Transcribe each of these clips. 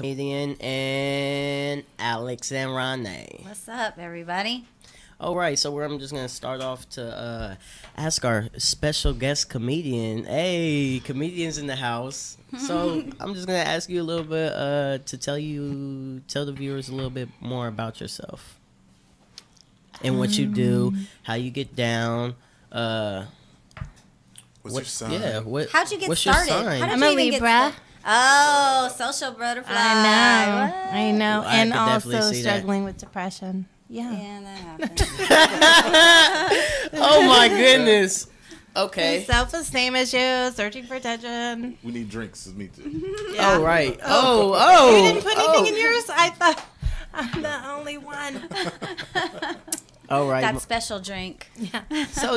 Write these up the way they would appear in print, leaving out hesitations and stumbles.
Comedian and Alex and RawNe. What's up, everybody? All right, so I'm just gonna start off to ask our special guest comedian. Hey, comedians in the house. So I'm just gonna ask you a little bit to tell the viewers a little bit more about yourself and what you do, how you get down. What's your sign? Yeah, How'd you get what's started? Your sign? How did I'm you a even get Libra. started? Oh, social butterfly. I know, Well, I and could definitely also see that. struggling with depression. Yeah. Yeah, that happens. Oh my goodness. Okay. Self-esteem issues, searching for attention. We need drinks. It's me too. Yeah. Oh right. Oh. You didn't put anything in yours? I thought I'm the only one. All right. That special drink. Yeah. So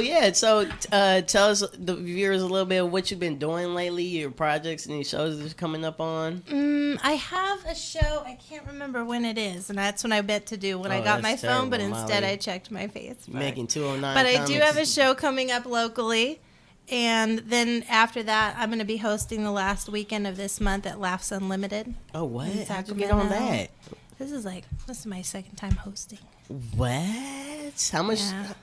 tell us, the viewers, a little bit of what you've been doing lately, your projects and these shows that are coming up on. I have a show. I can't remember when it is, and that's when I meant to do when I got my that's phone, but terrible, instead Molly. I checked my Facebook. Making 209. But I do comics. have a show coming up locally, and then after that, I'm going to be hosting the last weekend of this month at Laughs Unlimited. Oh, what? in How'd you get on Sacramento. that? This is my second time hosting. What? How much? Yeah.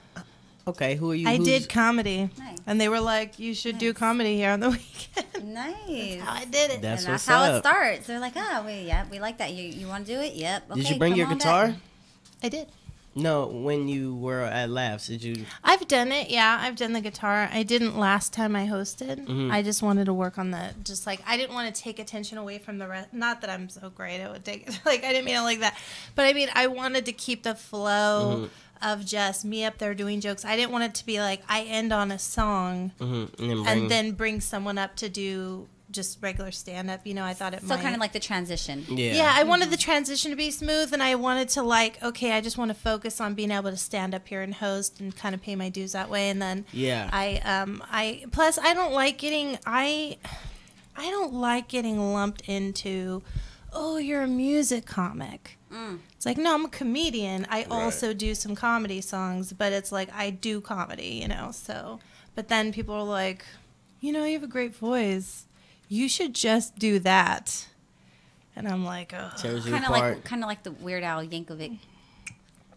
Okay, who are you? I who's- did comedy, Nice. and they were like, "You should do comedy here on the weekend." Nice. How I did it. That's And what's that's how up. it starts. They're like, oh, we like that. You want to do it? Yep. Okay, Did you bring come your on guitar? back. I did. No, when you were at Laughs, did you? I've done it. Yeah, I've done the guitar. I didn't last time I hosted. I just wanted to work on I didn't want to take attention away from the rest. Not that I'm so great. I would take I didn't mean it like that. But I mean, I wanted to keep the flow of just me up there doing jokes. I didn't want it to be like I end on a song and then bring someone up to do just regular stand-up. You know, I thought it So might. kind of like the transition. Yeah. I wanted the transition to be smooth, and I wanted to I just want to focus on being able to stand up here and host and kind of pay my dues that way. And then Yeah. I plus I don't like getting lumped into, oh, you're a music comic. It's like, no, I'm a comedian. I also do some comedy songs, but it's like I do comedy, you know. So, but then people are like, you know, you have a great voice. You should just do that. And I'm like, oh. Tears you Kind of apart. like the Weird Al Yankovic.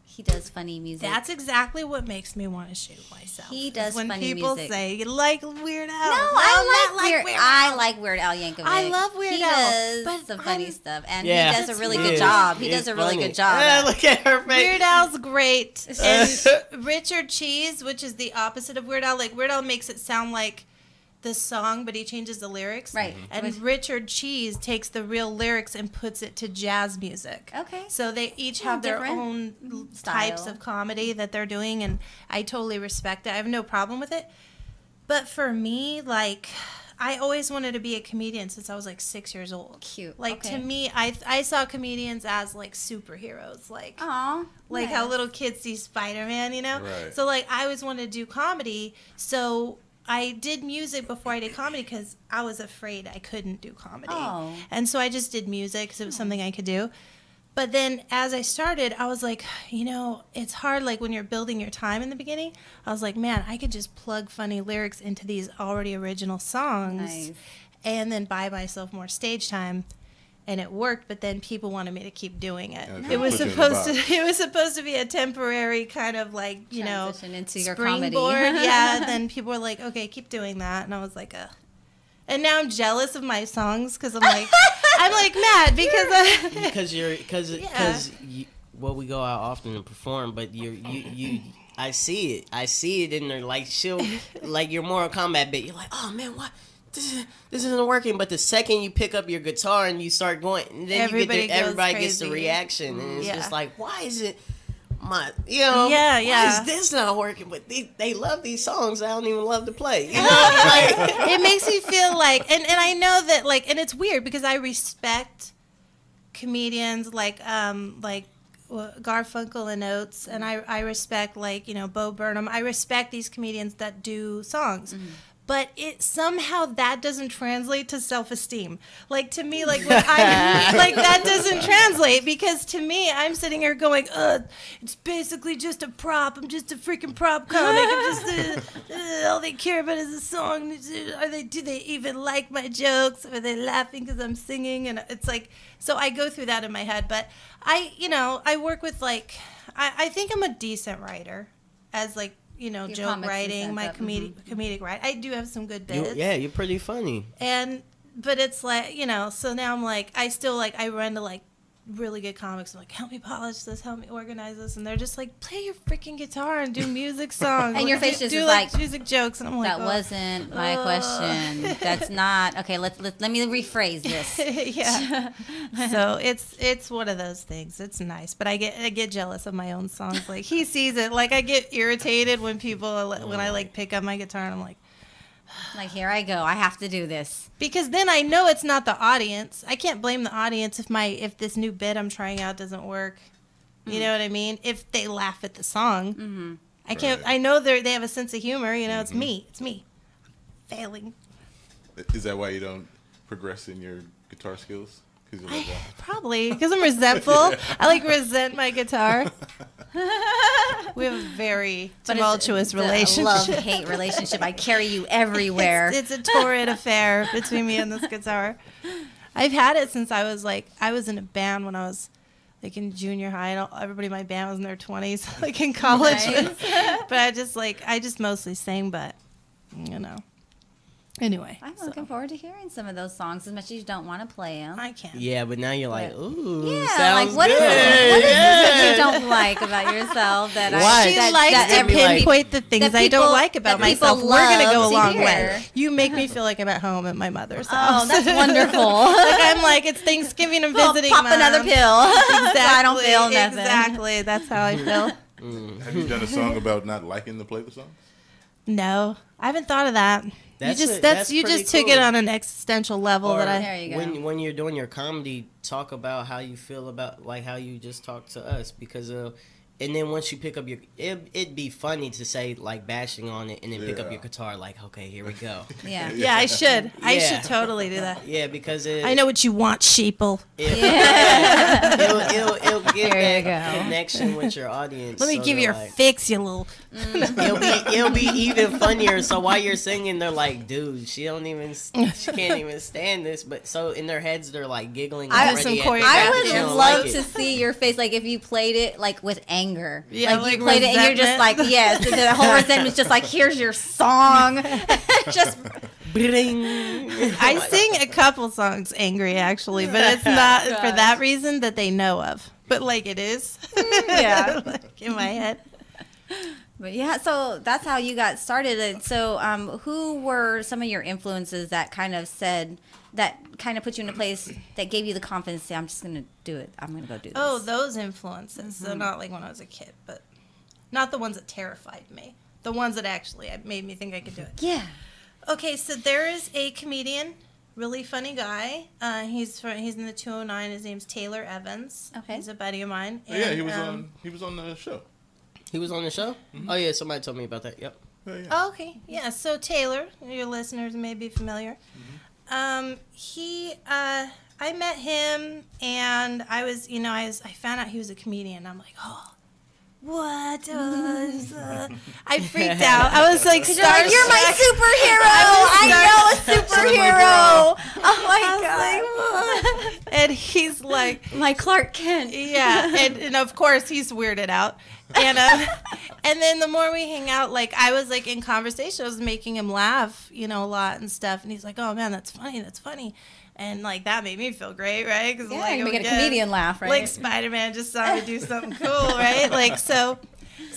He does funny music. That's exactly what makes me want to shoot myself. He does when funny people music. say you like Weird Al. No, I like Weird Al Yankovic. I love Weird Al, He does but some funny I'm- stuff, and Yeah. he does a really He good is. job. He He's does a really funny. good job. Yeah, look at her face. Weird Al's great. And Richard Cheese, which is the opposite of Weird Al, like Weird Al makes it sound like the song, but he changes the lyrics. Right. And Richard Cheese takes the real lyrics and puts it to jazz music. Okay. So they each Yeah, have their different own style. types of comedy that they're doing, and I totally respect it. I have no problem with it. But for me, like, I always wanted to be a comedian since I was like 6 years old. Cute. Like, Okay. to me, I saw comedians as like superheroes. Like, Aw, like nice. how little kids see Spider-Man, you know? Right. So, like, I always wanted to do comedy. So I did music before I did comedy because I was afraid I couldn't do comedy. Oh. And so I just did music because it was something I could do. But then as I started, I was like, you know, it's hard, like, when you're building your time in the beginning. I was like, man, I could just plug funny lyrics into these already original songs Nice. and then buy myself more stage time. And it worked, but then people wanted me to keep doing it. Yeah, It was put you in the supposed to be a temporary kind of like, you Transition know, into your comedy. springboard. Yeah, then people were like, okay, keep doing that. And I was like, and now I'm jealous of my songs because I'm like mad because well, we go out often and perform, but I see it in there, like like your Mortal Kombat bit. You're like, oh man, what? This isn't working. But the second you pick up your guitar and you start going, and then Everybody goes everybody gets the crazy. reaction, and it's Yeah. just like, why is it? Why Yeah. is this not working? But they love these songs I don't even love to play. You know, like, it makes me feel like, and I know that, like, and it's weird because I respect comedians like Garfunkel and Oates, and I respect, like, you know, Bo Burnham. I respect these comedians that do songs. but it somehow that doesn't translate to self-esteem. Like to me, like when I like that doesn't translate, because to me, I'm sitting here going, it's basically just a prop. I'm just a freaking prop comic. I'm just all they care about is a song. Do they even like my jokes? Are they laughing because I'm singing? And it's like, so I go through that in my head. But I work with like, I think I'm a decent writer as like, Your joke writing, my comedic writing. I do have some good bits. You're pretty funny. But it's like, so now I'm like, I still like, I run to like really good comics. I'm like, help me polish this, help me organize this. And they're just like, play your freaking guitar and do music songs. And your face just do is like like, music jokes. And I'm like, that wasn't my question. That's not, okay, let me rephrase this. Yeah. So it's one of those things. It's nice. But I get jealous of my own songs. Like he sees it. Like I get irritated when when I like pick up my guitar and I'm like, here I go. I have to do this. Because then I know it's not the audience. I can't blame the audience if this new bit I'm trying out doesn't work. You know what I mean? If they laugh at the song. Mm-hmm. I can't. Right. I know they have a sense of humor. It's me. It's me. Failing. Is that why you don't progress in your guitar skills? Probably because I'm resentful. I resent my guitar. We have a very tumultuous relationship. Love-hate relationship. I carry you everywhere. It's a torrid affair between me and this guitar. I've had it since I was in a band when I was like in junior high. And everybody in my band was in their 20s, like in college. Nice. But I just mostly sang, but Anyway, I'm looking forward to hearing some of those songs as much as you don't want to play them. I can't. Yeah, but now you're like, ooh, yeah, sounds like what good. is it you don't like about yourself? That she likes to pinpoint the things I don't like about myself. We're gonna go a long way. You make me feel like I'm at home at my mother's house. Oh, that's wonderful. I'm like it's Thanksgiving. I'm visiting. Pop another pill. Exactly. I don't feel nothing. Exactly. That's how I feel. Have you done a song about not liking to play the song? No, I haven't thought of that. You just took it on an existential level. Or there you go. When you're doing your comedy, talk about how you feel about like how you just talked to us, because and then once you pick up it'd be funny to say like bashing on it and then pick up your guitar like, okay, here we go. Yeah, I should. I should totally do that. Yeah, because I know what you want, sheeple. It'll get that connection with your audience. Let me give you your fix, you little. It'll be even funnier. So while you're singing, they're like, dude, she can't even stand this. But so in their heads, they're like giggling. I would love to see your face, like if you played it like with anger. Yeah, like you played it and you're just like, yes, the whole resentment's just like, here's your song. Just I sing a couple songs angry actually, but it's not for that reason that they know of. But like it is. Yeah. Like in my head. But yeah, so that's how you got started. And so who were some of your influences that kind of put you in a place that gave you the confidence to say, I'm just going to do it. I'm going to go do this. Oh, those influences. Mm-hmm. So not like when I was a kid, but not the ones that terrified me. The ones that actually made me think I could do it. Yeah. Okay, so there is a comedian, really funny guy. He's in the 209. His name's Taylor Evans. Okay. He's a buddy of mine. And, yeah, he was on the show. He was on the show? Mm-hmm. Oh, yeah, somebody told me about that. Yep. Yeah. Oh, okay. Yeah, so Taylor, your listeners may be familiar. Mm-hmm. I met him, and I found out he was a comedian. I'm like, oh, what? I freaked out. I was like, you're my superhero. I know a superhero. Oh my God. And he's like, my Clark Kent. Yeah, and of course he's weirded out. And then the more we hang out, like I was like in conversation, I was making him laugh, a lot and stuff. And he's like, "Oh man, that's funny," and like that made me feel great, right? Because you make a comedian laugh, right? Like Spider-Man just saw me do something cool, right? Like so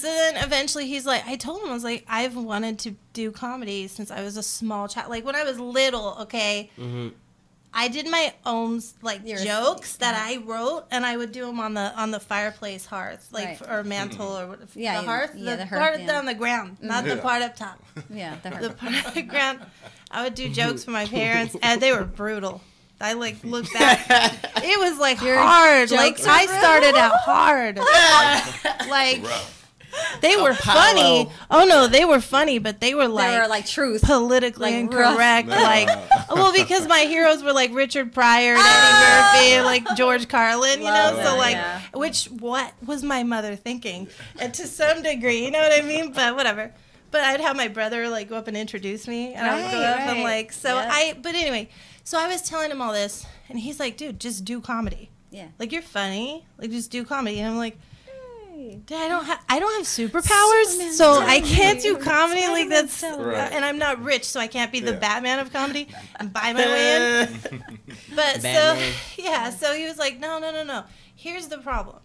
then eventually he's like, I told him, I was like, I've wanted to do comedy since I was a small child. Like when I was little, okay. Mm-hmm. I did my own jokes that I wrote, and I would do them on the fireplace hearth, or mantle, or whatever. Yeah, the hearth, the part on the ground, not the part up top. Yeah, the part on the ground. I would do jokes for my parents, and they were brutal. I looked back. It was hard. Like I started out hard. Rough. They were funny. Oh no, they were funny, but they were like truth, politically like incorrect. Well, because my heroes were like Richard Pryor, and Eddie Murphy, like George Carlin, what was my mother thinking? And to some degree, you know what I mean? But whatever. But I'd have my brother like go up and introduce me, and I would go up and like But anyway, so I was telling him all this, and he's like, "Dude, just do comedy. Yeah, like you're funny. Like just do comedy." And I'm like, I don't have superpowers, so I can't do comedy. Like that's, and I'm not rich, so I can't be the Batman of comedy and buy my way in. But so he was like, no. Here's the problem.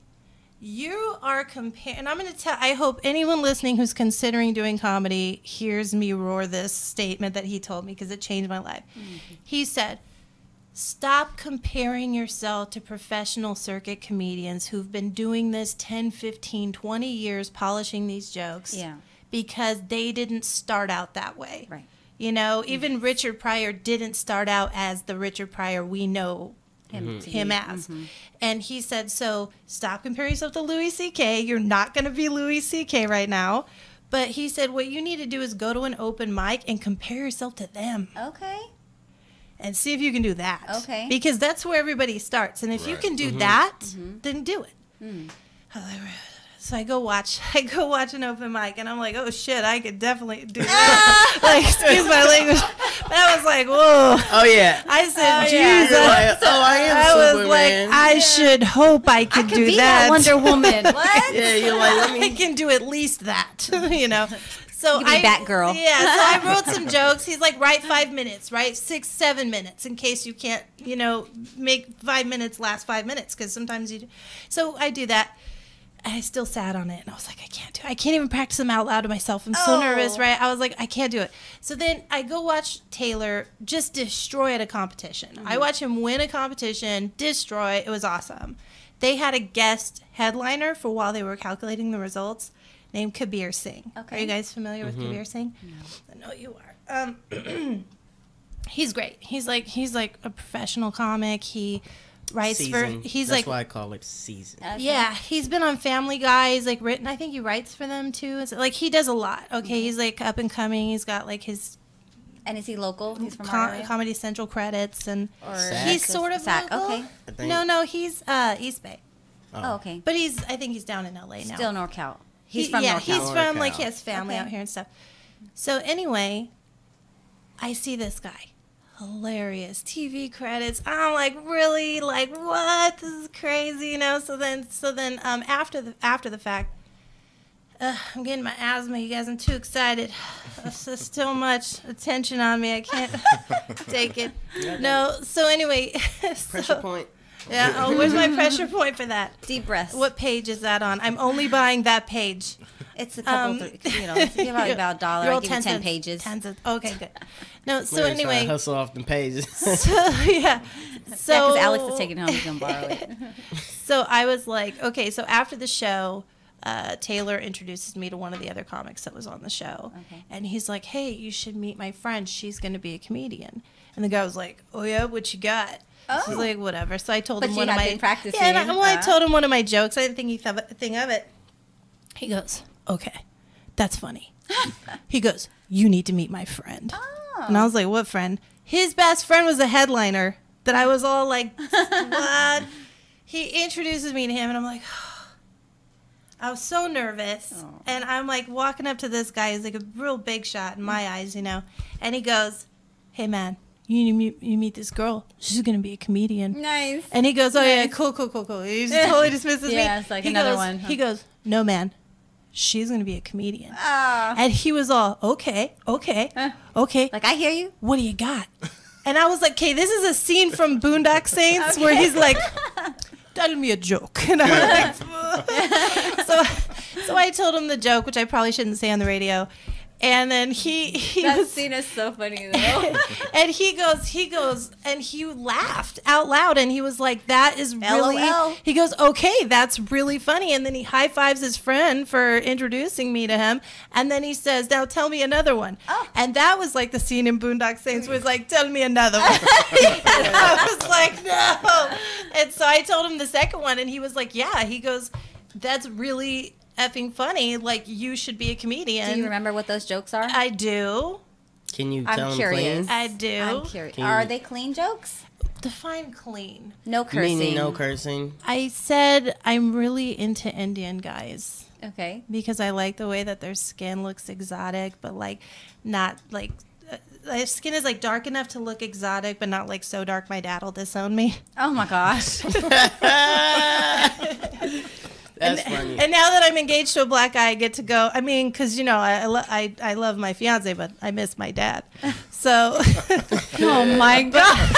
You are comparing, and I'm going to tell, I hope anyone listening who's considering doing comedy hears me roar this statement that he told me because it changed my life. Mm-hmm. He said, stop comparing yourself to professional circuit comedians who've been doing this 10, 15, 20 years polishing these jokes because they didn't start out that way. Right. You know, even Richard Pryor didn't start out as the Richard Pryor we know him as. Mm-hmm. And he said, so stop comparing yourself to Louis C.K. You're not going to be Louis C.K. right now. But he said, what you need to do is go to an open mic and compare yourself to them. Okay. And see if you can do that. Okay. Because that's where everybody starts. And if you can do that, then do it. Mm. So I go watch an open mic, and I'm like, oh shit, I could definitely do that. Like, excuse my language. But I was like, whoa. Oh yeah. I said, Jesus. Like, I was like, I should hope I could do be that. Wonder Woman. What? Yeah, you're like, I can do at least that. You know. So you be Batgirl. Yeah, so I wrote some jokes. He's like, write 5 minutes, right? 6, 7 minutes in case you can't, make 5 minutes last 5 minutes because sometimes you do. So I do that. I still sat on it, and I was like, I can't do it. I can't even practice them out loud to myself. I'm so nervous, right? I was like, I can't do it. So then I go watch Taylor just destroy at a competition. Mm-hmm. I watch him win a competition, destroy. It was awesome. They had a guest headliner for while they were calculating the results named Kabir Singh. Okay. Are you guys familiar with Kabir Singh? No. I know you are. He's great. He's like a professional comic. He writes that's why I call it season. Okay. Yeah, he's been on Family Guy. He's like written. I think he writes for them too. Like he does a lot. Okay, he's like up and coming. He's got like his. And is he local? He's from our area? Comedy Central credits, and he's sort of local. Okay. No, he's East Bay. Oh, okay. But I think he's down in LA now. Still NorCal. He's from NorCal. Yeah, he's from like he has family out here and stuff. So anyway, I see this guy. Hilarious TV credits. I'm like, really? Like, what? This is crazy, So then, after the fact, I'm getting my asthma. You guys, I'm too excited. There's still much attention on me. I can't take it. No. So anyway, pressure point. Yeah. Oh, where's my pressure point for that? Deep breaths. What page is that on? I'm only buying that page. It's a couple, it's about $1. I give you 10 pages. 10 cents. Okay, good. No, so anyway. Hustle off the pages. Yeah, because Alex is taking it home. He's going to borrow it. So I was like, okay, so after the show, Taylor introduces me to one of the other comics that was on the show. Okay. And he's like, hey, you should meet my friend. She's going to be a comedian. And the guy was like, oh, yeah, what you got? Oh. He's like, whatever. So I told him one of my... been practicing. Yeah, I told him one of my jokes. I didn't think he thought a thing of it. He goes, okay, that's funny. He goes, you need to meet my friend. Oh. And I was like, what friend? His best friend was a headliner that I was all like, what? He introduces me to him, and I'm like, oh. I was so nervous. Oh. And I'm like walking up to this guy. He's like a real big shot in my eyes, And he goes, hey, man. You meet this girl. She's going to be a comedian. Nice. And he goes, oh, yeah, cool. He just totally dismisses me. Yeah, it's like another one. Huh? He goes, no, man. She's going to be a comedian. Oh. And he was all, okay. Like, I hear you. What do you got? And I was like, okay, this is a scene from Boondock Saints where he's like, tell me a joke. And I was like, so I told him the joke, which I probably shouldn't say on the radio. And then that scene is so funny though. And he goes, and he laughed out loud, and he was like, "That is really." LOL. He goes, "Okay, that's really funny." And then he high fives his friend for introducing me to him, and then he says, "Now tell me another one." Oh. And that was like the scene in Boondock Saints where it's like, "Tell me another one." And I was like, "No." And so I told him the second one, and he was like, "Yeah." He goes, "That's really." effing funny. Like, you should be a comedian. Do you remember what those jokes are? I do. Can you tell I'm them curious. clean? I do. I'm curious. Can you- Are they clean jokes? Define clean. No cursing. Meaning no cursing. I said I'm really into Indian guys Okay. because I like the way that their skin looks exotic, but like not like their skin is like dark enough to look exotic, but not like so dark my dad will disown me. Oh my gosh. That's funny. And now that I'm engaged to a black guy, I get to go. I mean, because you know, I love my fiance, but I miss my dad. So, Oh my gosh.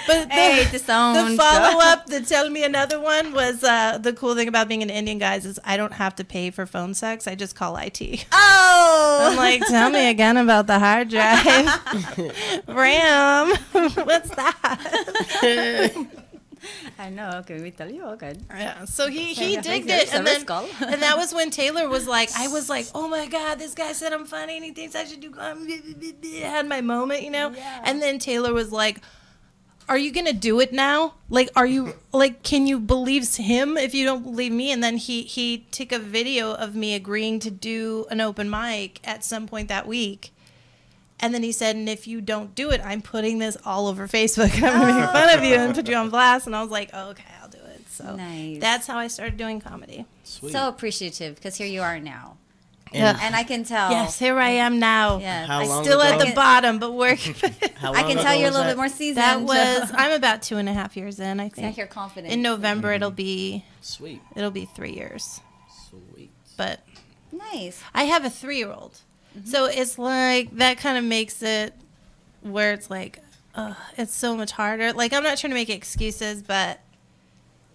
but Hey, disowned. the follow up, the tell me another one was the cool thing about being an Indian guys is I don't have to pay for phone sex. I just call IT. Oh. I'm like, tell me again about the hard drive. RAM. What's that? I know. Can we tell you? Okay. Yeah. So he Yeah, digged there's it, and a then risk call. and that was when Taylor was like, I was like, oh my god, this guy said I'm funny, and he thinks I should do. I had my moment, you know. Yeah. And then Taylor was like, are you gonna do it now? Like, are you like, can you believe him if you don't believe me? And then he took a video of me agreeing to do an open mic at some point that week. And then he said, and if you don't do it, I'm putting this all over Facebook and I'm going to make fun of you and put you on blast. And I was like, oh, okay, I'll do it. So Nice. that's how I started doing comedy. Sweet. So appreciative because here you are now. Yeah. And I can tell. Yes, here I am now. Yes. How I long Still ago? at the bottom, but working. How I long can ago tell you're a was little that? bit more seasoned. That was, I'm about 2.5 years in, I I think. hear confident. In November, it'll be Sweet. 3 years. Sweet. But Nice. I have a 3-year-old. So it's like, that kind of makes it where it's like, it's so much harder. Like, I'm not trying to make excuses, but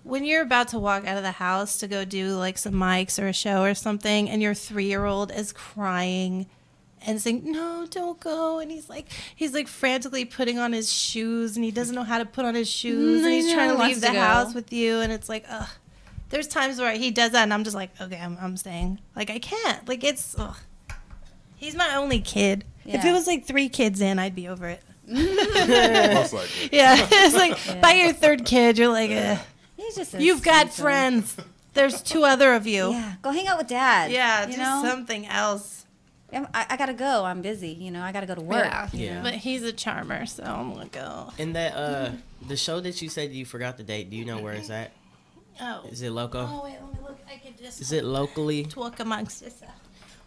when you're about to walk out of the house to go do like some mics or a show or something, and your 3-year-old is crying and saying, no, don't go. And he's like frantically putting on his shoes, and he doesn't know how to put on his shoes, and he's trying to wants leave to the go. house with you. And it's like, there's times where he does that, and I'm just like, okay, I'm staying. Like, I can't. Like, it's, he's my only kid. If Yeah. it was like 3 kids in, I'd be over it. Most likely. Yeah, it's like by your 3rd kid, you're like, He's just a you've got sweet friends. There's 2 other of you. Yeah. Go hang out with dad. Yeah, You do know? something else. I gotta go. I'm busy. You know, I gotta go to work. Yeah. you Yeah. know? But he's a charmer, so I'm gonna go. And that the show that you said you forgot the date. Do you know where it's at? Oh. Is it local? Oh wait, let me look. I could just Is it locally? talk amongst yourself.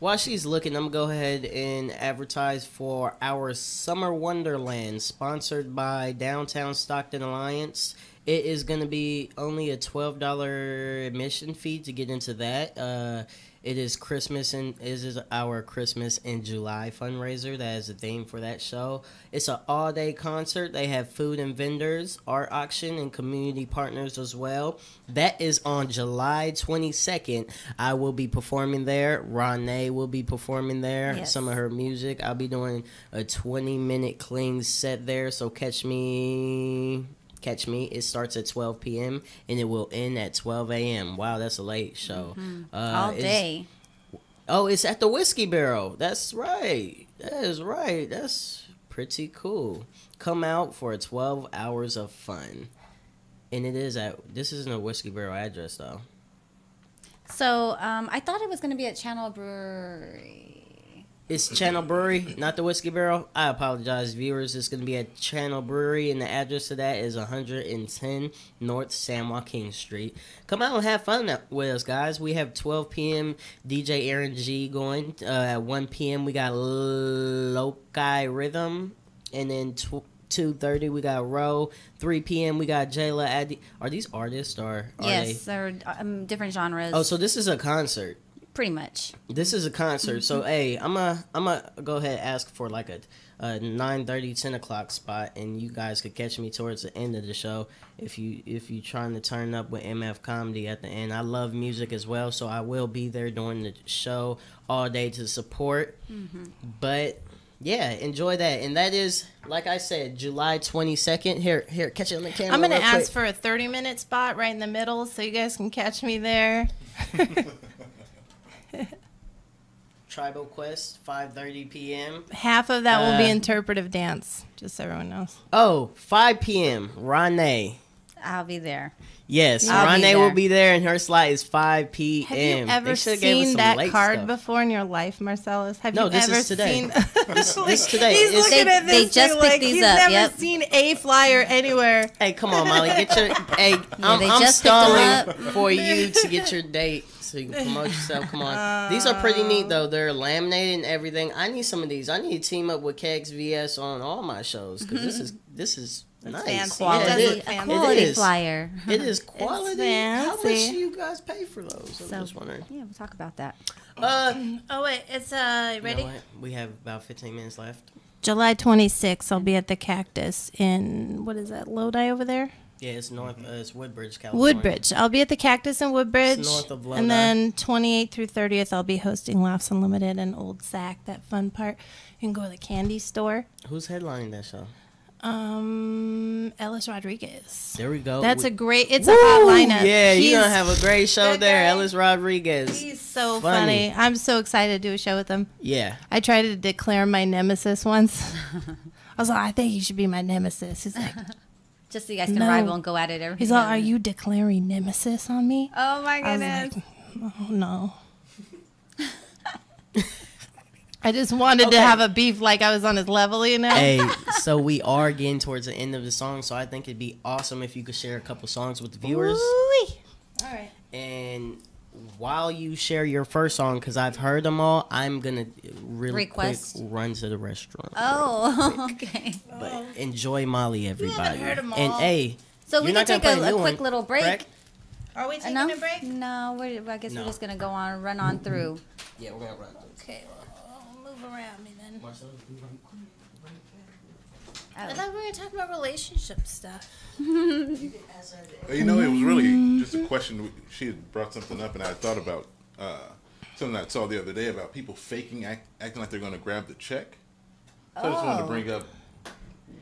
While she's looking, I'm gonna go ahead and advertise for our Summer Wonderland, sponsored by Downtown Stockton Alliance. It is gonna be only a $12 admission fee to get into that. It is Christmas, and it is our Christmas in July fundraiser. That is the theme for that show. It's an all-day concert. They have food and vendors, art auction, and community partners as well. That is on July 22nd. I will be performing there. RawNe will be performing there. Yes. Some of her music. I'll be doing a 20-minute clean set there. So catch me. It starts at 12 p.m. and it will end at 12 a.m. Wow, that's a late show. All It's- day. Oh, it's at the Whiskey Barrel. That's right. That is right. That's pretty cool. Come out for 12 hours of fun. And it is this isn't a Whiskey Barrel address, though. So I thought it was gonna be at Channel Brewery. It's Channel Brewery, not the Whiskey Barrel. I apologize, viewers. It's going to be at Channel Brewery, and the address to that is 110 North San Joaquin Street. Come out and have fun with us, guys. We have 12 p.m. DJ Aaron G going. At 1 p.m. we got Loci Rhythm, and then 2:30 we got Ro. 3 p.m. we got Jayla Addy. Are these artists or are Yes, they? they're different genres. Oh, so this is a concert. pretty much. This is a concert, so hey, I'm a go ahead and ask for like a 9:30, 10 o'clock spot, and you guys could catch me towards the end of the show if you trying to turn up with MF Comedy at the end. I love music as well, so I will be there during the show all day to support. But yeah, enjoy that, and that is, like I said, July 22nd. Here, catch it on the camera. I'm gonna real ask quick. for a 30-minute spot right in the middle, so you guys can catch me there. Tribal Quest, 5:30 p.m. Half of that will be Uh, interpretive dance, just so everyone knows. Oh, 5 p.m. RawNe. I'll be there. Yes, I'll be RawNe will there. be there, and her slot is 5 p.m. Have you ever They should've gave us seen some that late card stuff. before in your life, Marcelis? Have No, you this ever is today. seen? This today. He's It's- looking at They this just thing picked like these he's up, never yep. seen a flyer anywhere. Hey, come on, Molly, get your. Hey, they I'm just picked 'em stalling up. for you to get your date so you can promote yourself. Come on, these are pretty neat though. They're laminated and everything. I need some of these. I need to team up with KXVS on all my shows because this is nice. fancy. Yeah, It does it look is. fancy. A quality It is. flyer. It is quality. How much do fancy. you guys pay for those? I'm So- just wondering. Yeah, we'll talk about that. Oh wait, it's You know ready. what? We have about 15 minutes left. July 26th, I'll be at the Cactus in what is that, Lodi over there? Yeah, it's north. It's Woodbridge, California. Woodbridge. I'll be at the Cactus in Woodbridge. It's north of Lodi. And then 28th through 30th, I'll be hosting Laughs Unlimited and Old Sack, that fun part. You can go to the candy store. Who's headlining that show? Ellis Rodriguez. There we go. That's We- a great, it's a hot lineup. Yeah, He's- you're gonna have a great show that there, guy- Ellis Rodriguez. He's so Funny. funny. I'm so excited to do a show with him. Yeah. I tried to declare my nemesis once. I was like, I think you should be my nemesis. He's like, Just so you guys can No. rival and go at it every he's like, are you declaring nemesis on me? Oh my I was goodness. like, oh no. I just wanted Okay. to have a beef like I was on his level, you know? Hey, so we are getting towards the end of the song, so I think it'd be awesome if you could share a couple songs with the viewers. Ooh-wee. All right. And while you share your first song, because I've heard them all, I'm gonna really Request? quick run to the restaurant. Oh, okay. But enjoy Molly, everybody. heard 'em And all. hey, So we you're can not gonna take play a new quick one, little break. correct? Are we taking No, a break? no. I guess No. we're just gonna go on, run on through. Yeah, we're gonna run. Okay, well, I'll move around me then. Marcelis, we run. I thought we were going to talk about relationship stuff. You know, it was really just a question. She had brought something up, and I thought about something I saw the other day about people faking, acting like they're going to grab the check. So I just wanted to bring up,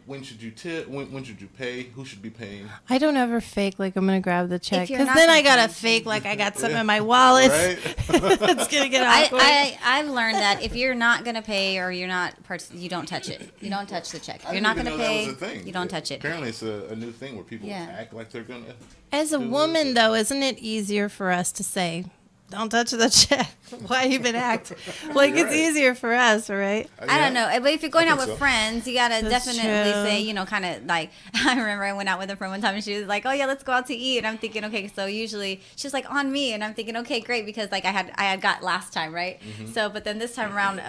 when should you tip? When should you pay? Who should be paying? I don't ever fake like I'm going to grab the check. you're Because not then I gonna got to fake like I got something in my wallet. Right? It's going to get awkward. I've learned that if you're not gonna pay or you're not, you don't touch it. You don't touch the check. If you're not gonna pay, you don't touch it. Apparently, it's a new thing where people Yeah. act like they're going to. As a woman, though, isn't it easier for us to say, don't touch the check? Why even act? Like, it's Right. easier for us, right? I don't know, but if you're going I out with think so. friends, you gotta That's definitely true. say, kind of like, I remember I went out with a friend one time and she was like, "Oh yeah, let's go out to eat," and I'm thinking, okay, so usually she's like on me, and I'm thinking, okay, great, because like I had got last time, right? Mm-hmm. So, but then this time around,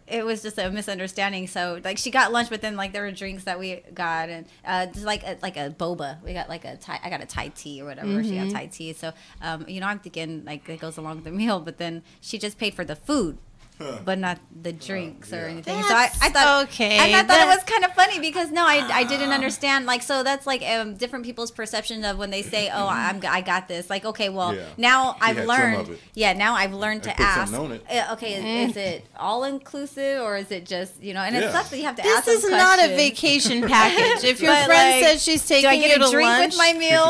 it was just a misunderstanding. So like she got lunch, but then like there were drinks that we got, and just like a boba, we got like I got a Thai tea or whatever. She got Thai tea, so I'm thinking like it goes along with the meal, but then she just paid for the food, but not the drinks or anything. So I That's thought okay. I thought That- it was kind of funny because I didn't understand, like, so that's like different people's perception of when they say, "Oh, I got this." Like, okay, well, Yeah. now She I've had some learned. of it. Yeah, now I've learned I to put ask. something on it. Okay, is it all inclusive or is it just and it Yeah. sucks that you have to ask. This is those not a questions. vacation package. If your But, friend like, says she's Do I taking get you a to drink lunch, with my meal?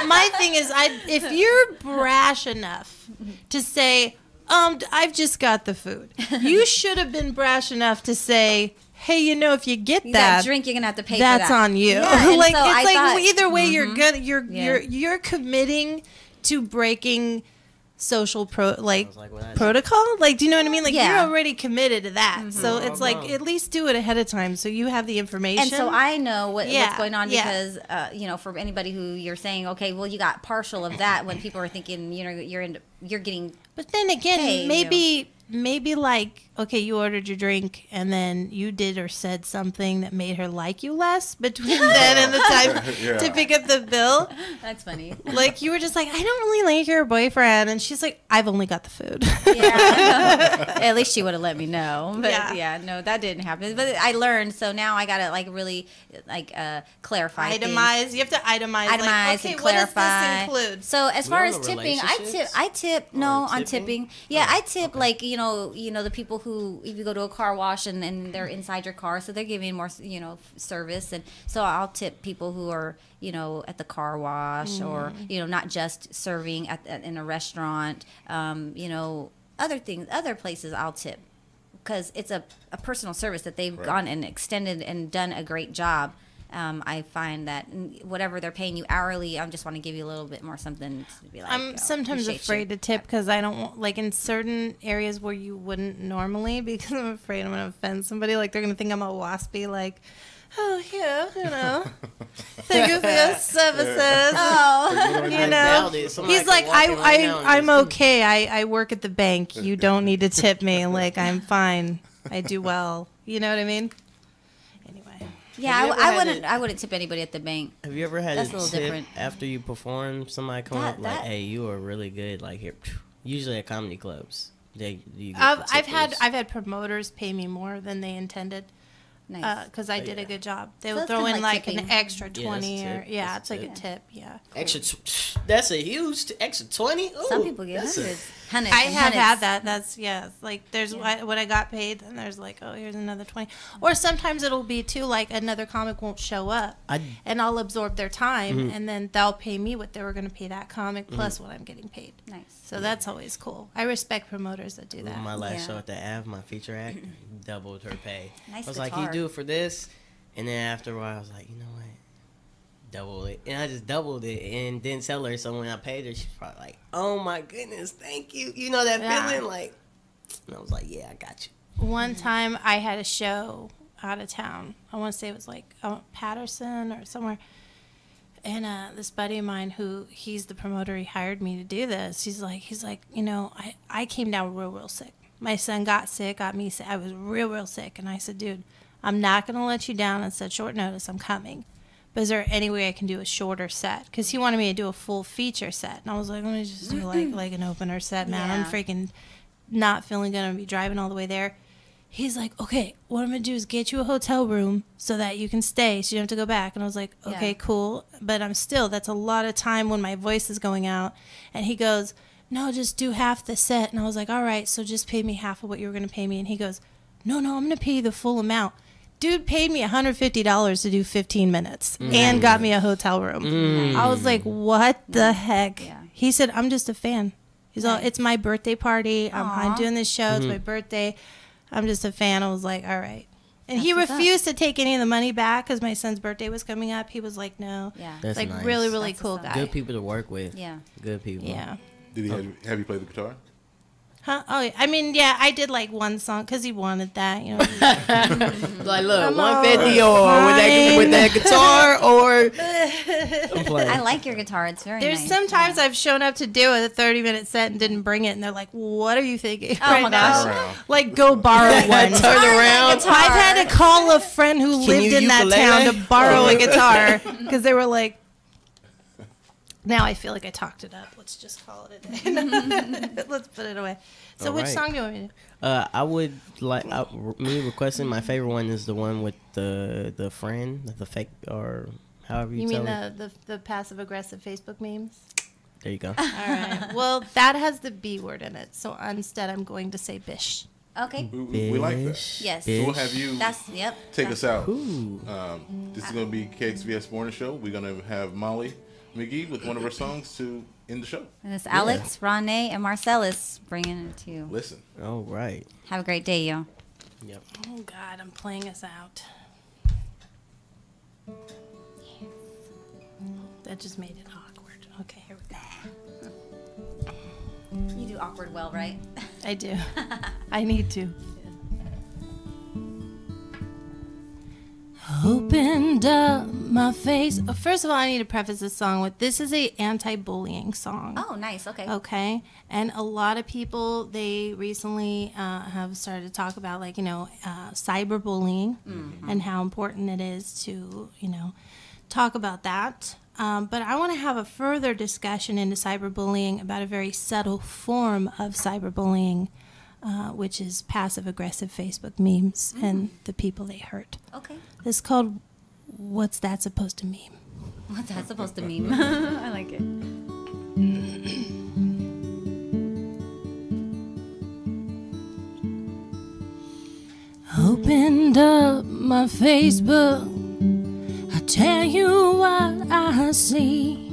my thing is, if you're brash enough to say, I've just got the food, you should have been brash enough to say, hey, if you get that that, drink you're gonna have to pay that's for that. on you. Yeah, and like so I it's like thought- either way, you're good. Yeah. You're committing to breaking social was like, when I- protocol. Like, do you know what I mean? Like, Yeah. you're already committed to that. So it's like no. at least do it ahead of time so you have the information. And so I know what's Yeah, going on yeah. because, for anybody who you're saying, okay, well, you got partial of that when people are thinking, you're getting. But then again, Hey, maybe like, okay, you ordered your drink and then you did or said something that made her like you less between then and the time Yeah. to pick up the bill. That's funny. Like, you were just like, I don't really like your boyfriend. And she's like, I've only got the food. Yeah. At least she would have let me know. But Yeah. no, that didn't happen. But I learned, so now I gotta like really clarify. things. Itemize. You have to itemize. Itemize like, okay, and what does clarify. this include? So as We far on as the tipping, relationships? I tip. Or No, on tipping? tipping. Yeah, I tip like the people who, if you go to a car wash and they're inside your car, so they're giving more service, and so I'll tip people who are at the car wash or not just serving in a restaurant. Other things, other places I'll tip because it's a personal service that they've Right. gone and extended and done a great job. I find that whatever they're paying you hourly, I just want to give you a little bit more something to be like. I'm sometimes afraid to tip because I don't want, like in certain areas where you wouldn't normally, because I'm afraid I'm going to offend somebody. Like they're going to think I'm a waspy, like, oh, yeah, you know, thank you for your services. Oh, you know, he's like, I'm okay. I work at the bank. You don't need to tip me. Like, I'm fine. I do well. You know what I mean? Anyway. Yeah, I wouldn't tip anybody at the bank. Have you ever had That's a a little tip different. after you perform? Somebody come up like, "Hey, you are really good." Like here, usually at comedy clubs, I've had promoters pay me more than they intended. Nice. Because I did a good job. They So would that's throw kinda in like like an tipping. extra 20 Yeah, it's like a tip. Yeah. extra. That's a huge extra 20. Some people get hundreds. I have had that. That's like there's when I got paid, and there's like, oh, here's another 20. Or sometimes it'll be too like another comic won't show up, and I'll absorb their time, and then they'll pay me what they were going to pay that comic plus what I'm getting paid. Nice. So that's always cool. I respect promoters that do that. My last show at the Ave, my feature act, doubled her pay. Nice I was guitar. like, you do it for this, and then after a while, I was like, you know what? Double it, and I just doubled it and didn't tell her. So when I paid her, she's probably like, "Oh my goodness, thank you." You know that feeling, like. And I was like, "Yeah, I got you." One time I had a show out of town. I want to say it was like Patterson or somewhere. And this buddy of mine, who he's the promoter, he hired me to do this. He's like, you know, I came down real sick. My son got sick, got me sick. I was real sick, and I said, dude, I'm not gonna let you down on such short notice. I'm coming. But is there any way I can do a shorter set? Because he wanted me to do a full feature set. And I was like, let me just do like an opener set, man. I'm freaking not feeling good. I'm going to be driving all the way there. He's like, okay, what I'm going to do is get you a hotel room so that you can stay so you don't have to go back. And I was like, okay, cool. But that's a lot of time when my voice is going out. And he goes, no, just do half the set. And I was like, all right, so just pay me half of what you were going to pay me. And he goes, no, I'm going to pay you the full amount. Dude paid me $150 to do 15 minutes and got me a hotel room. I was like, what the heck? Yeah. He said, I'm just a fan. He's all, it's my birthday party. I'm doing this show. It's my birthday. I'm just a fan. I was like, all right. And he refused to take any of the money back because my son's birthday was coming up. He was like, no. Yeah. That's like nice. really cool guy. Good people to work with. Yeah. Good people. Yeah. Did he have you play the guitar? Huh? Oh, I mean, yeah, I did like one song because he wanted that, you know. Like, look, 150 or with that guitar or. I'm playing. I like your guitar. It's very There's nice. sometimes I've shown up to do a 30-minute set and didn't bring it, and they're like, what are you thinking Oh right my now? gosh. Like, go borrow one. Turn around. I've had to call a friend who lived in that town to borrow a guitar because they were like, now I feel like I talked it up. Let's just call it a day. Let's put it away. So which song do you want me to do? I would like me requesting my favorite one is the one with the friend, the fake or however you mean it. the passive aggressive Facebook memes? There you go. All right. Well, that has the B word in it, so instead I'm going to say bish. Okay. We like that. Yes. So we'll have you take us out. This is going to be KXVS Morning Show. We're going to have Molly Magee with one of her songs to end the show. And it's Alex, RawNe, and Marcelis bringing it to you. Listen. All right. Have a great day, y'all. Yep. Oh, God, I'm playing us out. Yes. That just made it awkward. Okay, here we go. You do awkward well, right? I do. I need to. Opened up my face. First of all, I need to preface this song with this is a anti-bullying song. Oh, nice. Okay. Okay. And a lot of people, they recently have started to talk about, like, you know, cyberbullying and how important it is to, you know, talk about that. But I want to have a further discussion into cyberbullying about a very subtle form of cyberbullying, which is passive-aggressive Facebook memes and the people they hurt. Okay. It's called What's That Supposed to Mean? What's that supposed to mean? I like it. Opened up my Facebook, I tell you what I see.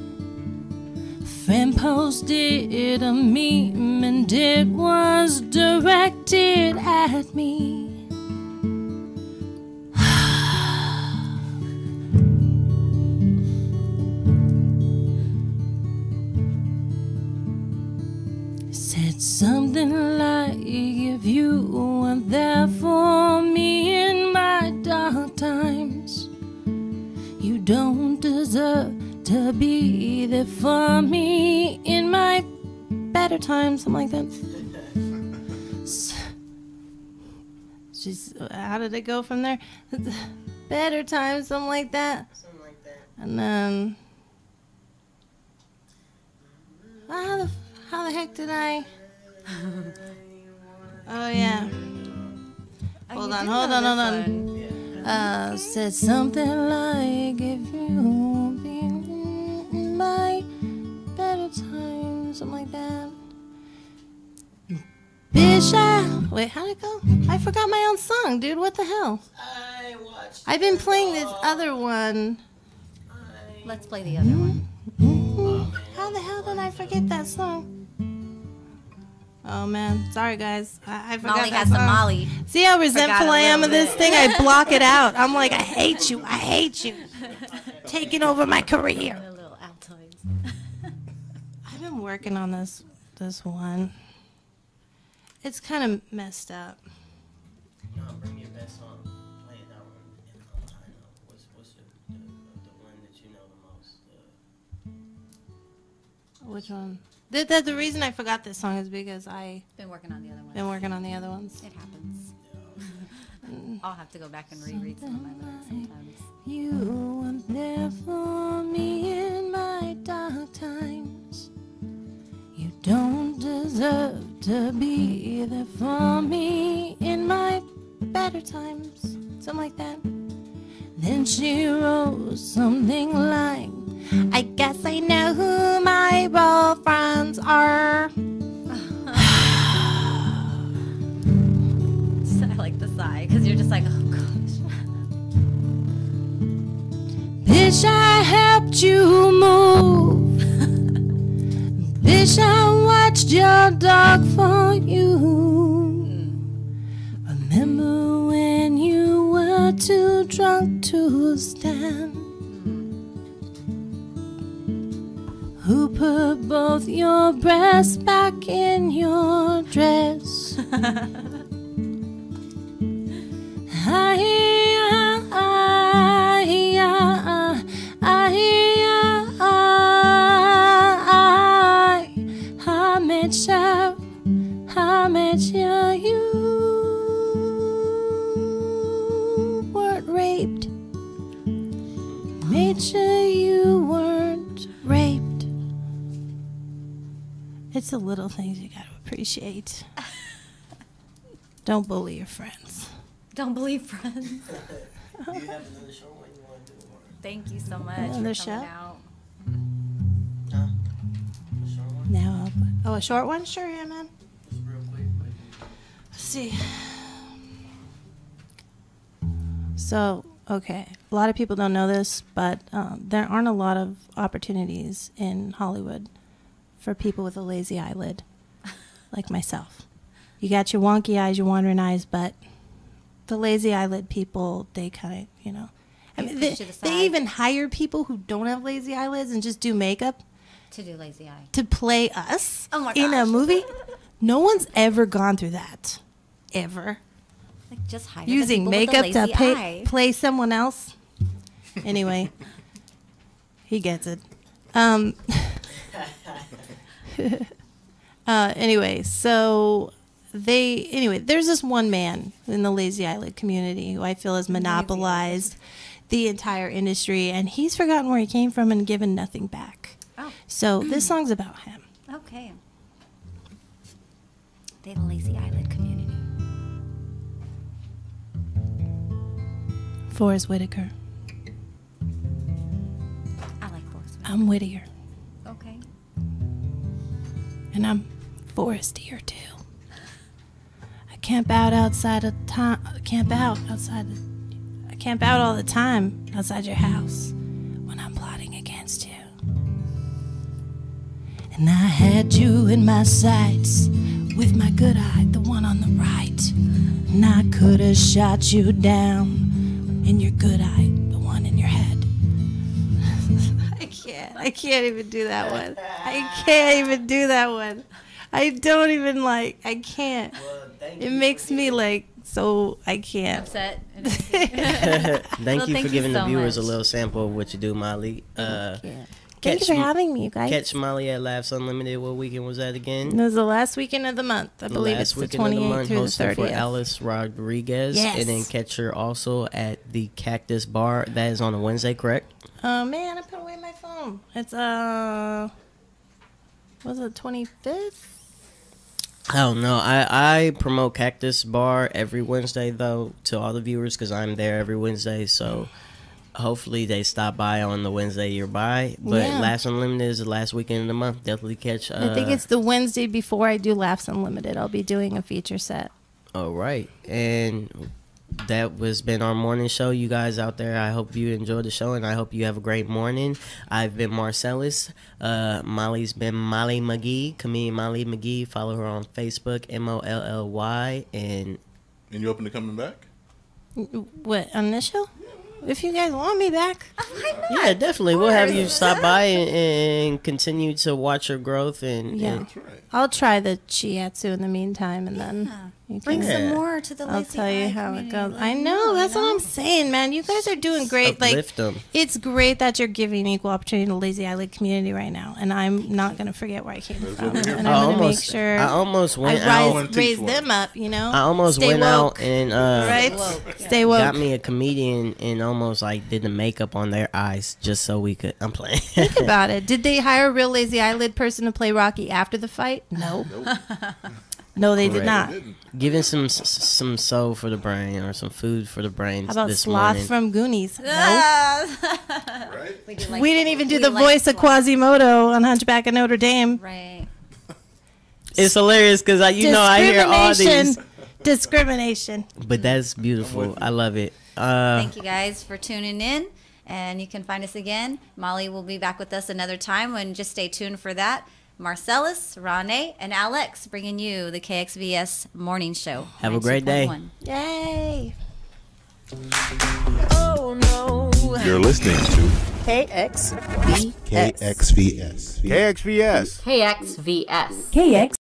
Friend posted a meme and it was directed at me. something like, if you weren't there for me in my dark times, you don't deserve to be there for me in my better times. Something like that. She's, how did it go from there? Better times, something like that. Something like that. And then, how the heck did I? Oh yeah. Hold on. Said something like, if you be in my better times, something like that. Bitch, wait, how'd it go? I forgot my own song, dude. What the hell? I've been playing this other one. Let's play the other one. How the hell did I forget that song? Oh man, sorry guys. I forgot Molly that has song. the Molly. See how resentful I am of this thing? I block it out. I'm like, I hate you. Taking over my career. A little Altoids. I've been working on this one. It's kind of messed up. No, bring your best song. Play that one. I know. What's the one that you know the most? Which one? The reason I forgot this song is because I've Been working on the other one. been working on the other ones. It happens. I'll have to go back and reread some of my lyrics sometimes. You weren't there for me in my dark times. You don't deserve to be there for me in my better times. Something like that. Then she wrote something like, I guess I know who my real friends are. I like the sigh, because you're just like, oh gosh. Bitch, I helped you move. Bitch, I watched your dog for you. Remember when you were too drunk to stand? Who put both your breasts back in your dress? I met you, you weren't raped. Made sure you weren't raped. It's the little things you gotta appreciate. Don't bully your friends. Don't believe friends. Do you have another short one you want to do? Thank you so much Another for coming shot? out. Huh? A short one? Now, a short one? Sure, yeah, man. Just real quick. Let's see. So, okay, a lot of people don't know this, but there aren't a lot of opportunities in Hollywood for people with a lazy eyelid, like myself. You got your wonky eyes, your wandering eyes, but the lazy eyelid people, they kind of, you know. I mean, they even hire people who don't have lazy eyelids and just do makeup To do lazy eye. to play us Oh my in a gosh. movie. No one's ever gone through that, ever. Like, just hire Using the people with the makeup to lazy eye. play someone else. Anyway, he gets it. Anyway, so there's this one man in the lazy eyelid community who I feel has monopolized the entire industry, and he's forgotten where he came from and given nothing back. Oh, So this song's about him. okay. The lazy eyelid community. Forrest Whitaker. I like Forrest. I'm Whittier, Okay. and I'm Forrestier too. I camp out outside of time. I camp out all the time outside your house when I'm plotting against you. And I had you in my sights with my good eye, the one on the right. And I could have shot you down in your good eye, the one in your head. I can't even do that one. I can't even do that one. I don't even like. I can't. Well, It makes me like so. I can't. Upset. Thank you for giving the so viewers much. a little sample of what you do, Molly. Thank you for having me, you guys. Catch Molly at Laughs Unlimited. What weekend was that again? It was the last weekend of the month. I believe it's the 28th through the hosted for 30th. Alice Rodriguez. Yes. And then catch her also at the Cactus Bar. That is on a Wednesday, correct? Man, I put away my phone. It's was it 25th? I don't know. I promote Cactus Bar every Wednesday, though, to all the viewers because I'm there every Wednesday. So hopefully they stop by on the Wednesday you're by. But Yeah. Laughs Unlimited is the last weekend of the month. Definitely catch. I think it's the Wednesday before I do Laughs Unlimited. I'll be doing a feature set. All right. And that was been our morning show. You guys out there, I hope you enjoyed the show, and I hope you have a great morning. I've been Marcelis. Molly's been Molly Magee, comedian Molly Magee. Follow her on Facebook, MOLLY. And you open to coming back? What, on this show? If you guys want me back. yeah, definitely. We'll have you stop by and continue to watch her growth. And Yeah. and That's right. I'll try the Chiatsu in the meantime, and then you Bring can. some Yeah. more to the I'll lazy tell you eye how it community. goes. Let I them know, that's you what know? I'm saying, man. You guys are doing great. Like, uplift them. it's great that you're giving equal opportunity to the lazy eyelid community right now, and I'm not gonna forget where I came That's from, what we're here and for. I'm gonna make sure I almost went I out. One teach raise one. them up. You know, I almost Stay went woke, out and right? Woke, yeah. Stay woke. got me a comedian and almost like did the makeup on their eyes just so we could. I'm playing. Think about it. Did they hire a real lazy eyelid person to play Rocky after the fight? No. Nope. No, they did Correct. not. Didn't. Giving some soul for the brain or some food for the brain. How about this Sloth morning. from Goonies? No. Right? We didn't even do the voice of Quasimodo on Hunchback of Notre Dame. Right. It's hilarious because I hear all these, Discrimination. but that's beautiful. I love it. Thank you guys for tuning in. And you can find us again. Molly will be back with us another time, and just stay tuned for that. Marcelis, RawNe, and Alex bringing you the KXVS Morning Show. Have a great day. 92.1. Yay. Oh no! You're listening to KXVS. KXVS. KXVS. KXVS. KX.